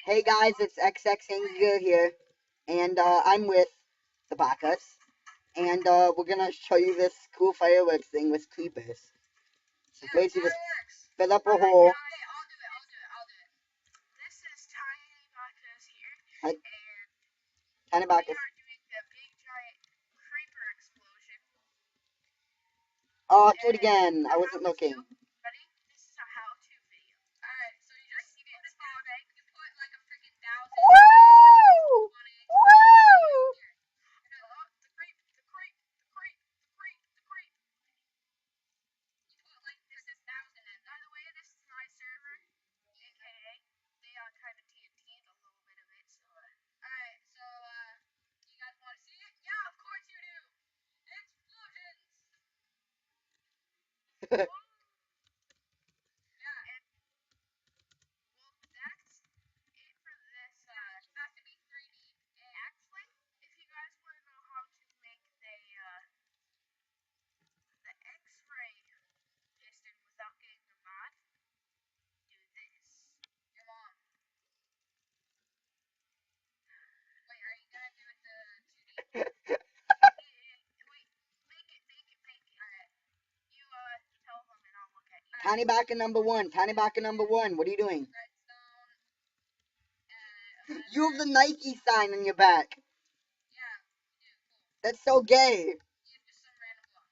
Hey guys, it's XX Angel here, and I'm with the Bacchus, and we're gonna show you this cool fireworks thing with creepers. So basically just fill up a hole. This is Tiny Bacchus here, Hi, and Tiny we Bacchus. are doing the big giant creeper explosion. Oh, do it And again. I the wasn't how-to, looking. ready? This is a how-to video. Alright, so you just get a small egg, you put like a freaking 1,000 Woo! on it. Woo! No, the creep, the creep, the creep, the creep, the creep. You put like, this is 1,000. And by the way, this is my server, aka, they kind of TNT'd a little bit of it, so, alright, so, you guys want to see it? Yeah, of course you do! Explosions! Yeah, and, well, that's it for this, has to be 3D. And actually, if you guys want to know how to make the X-ray piston without getting the mod, do this. Your mom. Wait, are you gonna do it the 2D? Wait, make it. Alright. You, tell them and I'll look at you. Tiny Bacchus number one. Tiny Bacchus number one. What are you doing? Redstone, You have the Nike sign on your back. yeah, you do, cool. That's so gay. You just some random block.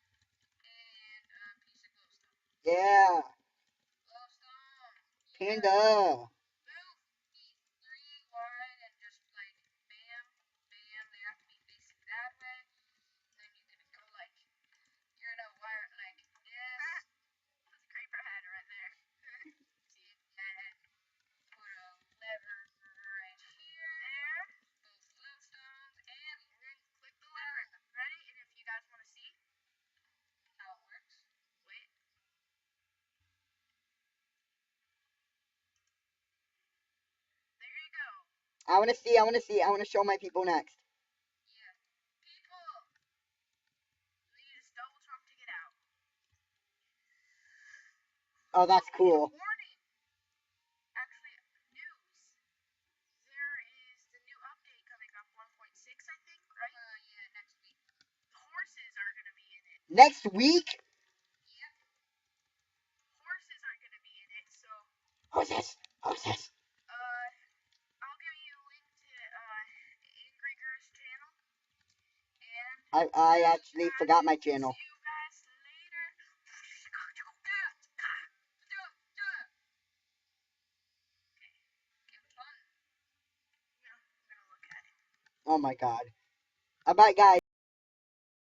And a piece of glowstone. Yeah. Glowstone. Panda. Move these 3 wide and just like bam, bam. They have to be facing that way. Then you're gonna go like, you're gonna wire it like this. Put the creeper head right there. See, and put a lever right here. There. Both glowstones and then click the lever. Ready? And if you guys want to see how it works, wait. There you go. I want to see. I want to see. I want to show my people next. Yeah. People, you just double jump to get out. Oh, that's cool. Warning! Actually, news. There is the new update coming up, 1.6, I think, right? Yeah, next week. The horses are gonna be in it. Next week? Yep. Horses are gonna be in it, so, Horses. Horses. I'll give you a link to, Angry Girl's channel. And I actually forgot my channel. see you guys later. Okay, get fun. I'm gonna look at it. Oh my god. Bye, guys.